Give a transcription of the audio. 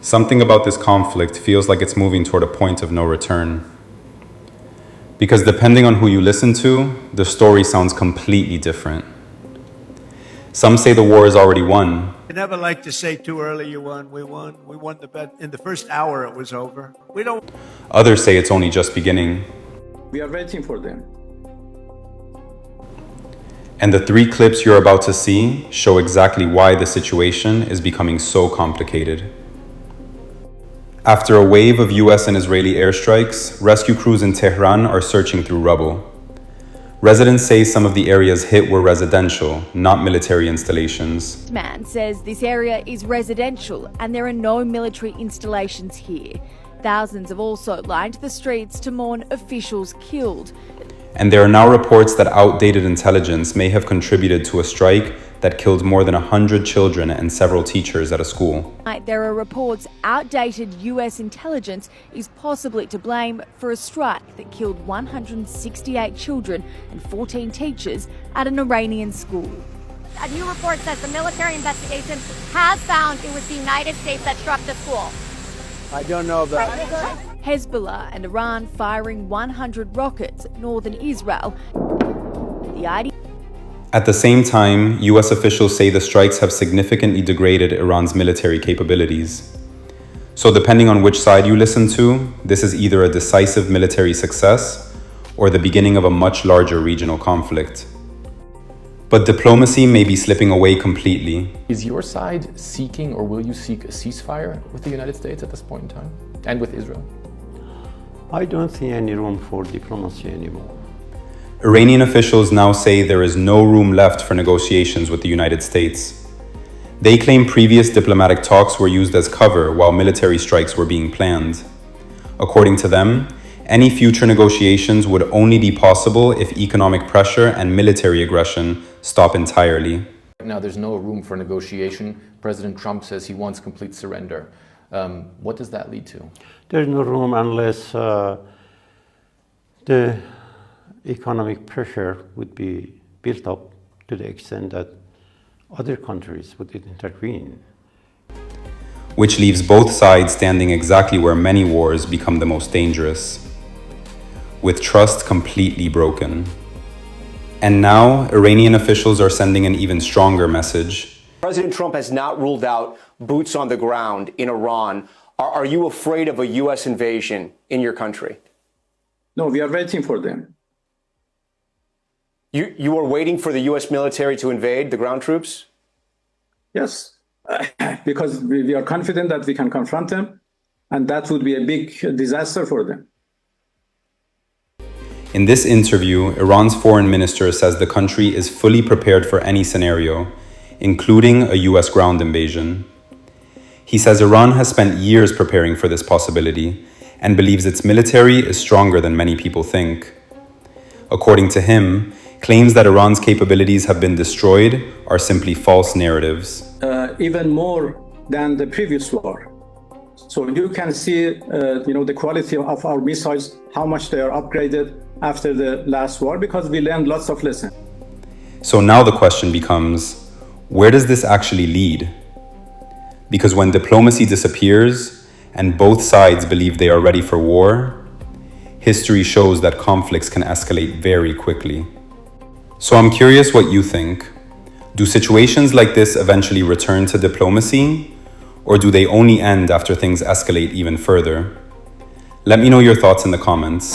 Something about this conflict feels like it's moving toward a point of no return. Because depending on who you listen to, the story sounds completely different. Some say the war is already won. I never like to say too early you won. We won. We won the bet. In the first hour it was over. We don't. Others say it's only just beginning. We are waiting for them. And the 3 clips you're about to see show exactly why the situation is becoming so complicated. After a wave of US and Israeli airstrikes, rescue crews in Tehran are searching through rubble. Residents say some of the areas hit were residential, not military installations. This man says this area is residential and there are no military installations here. Thousands have also lined the streets to mourn officials killed. And there are now reports that outdated intelligence may have contributed to a strike that killed more than 100 children and several teachers at a school. There are reports outdated US intelligence is possibly to blame for a strike that killed 168 children and 14 teachers at an Iranian school. A new report says the military investigation has found it was the United States that struck the school. I don't know that. Hezbollah and Iran firing 100 rockets at northern Israel. At the same time, US officials say the strikes have significantly degraded Iran's military capabilities. So depending on which side you listen to, this is either a decisive military success or the beginning of a much larger regional conflict. But diplomacy may be slipping away completely. Is your side seeking, or will you seek, a ceasefire with the United States at this point in time, and with Israel? I don't see any room for diplomacy anymore. Iranian officials now say there is no room left for negotiations with the United States. They claim previous diplomatic talks were used as cover while military strikes were being planned. According to them, any future negotiations would only be possible if economic pressure and military aggression stop entirely. Right now, there's no room for negotiation. President Trump says he wants complete surrender. What does that lead to? There's no room unless the economic pressure would be built up to the extent that other countries would intervene. Which leaves both sides standing exactly where many wars become the most dangerous, with trust completely broken. And now, Iranian officials are sending an even stronger message. President Trump has not ruled out boots on the ground in Iran. Are you afraid of a U.S. invasion in your country? No, we are waiting for them. You are waiting for the U.S. military to invade the ground troops? Yes, because we are confident that we can confront them, and that would be a big disaster for them. In this interview, Iran's foreign minister says the country is fully prepared for any scenario, including a US ground invasion. He says Iran has spent years preparing for this possibility and believes its military is stronger than many people think. According to him, claims that Iran's capabilities have been destroyed are simply false narratives. Even more than the previous war. So you can see, the quality of our missiles, how much they are upgraded after the last war, because we learned lots of lessons. So now the question becomes, where does this actually lead? Because when diplomacy disappears and both sides believe they are ready for war, history shows that conflicts can escalate very quickly. So I'm curious what you think. Do situations like this eventually return to diplomacy, or do they only end after things escalate even further? Let me know your thoughts in the comments.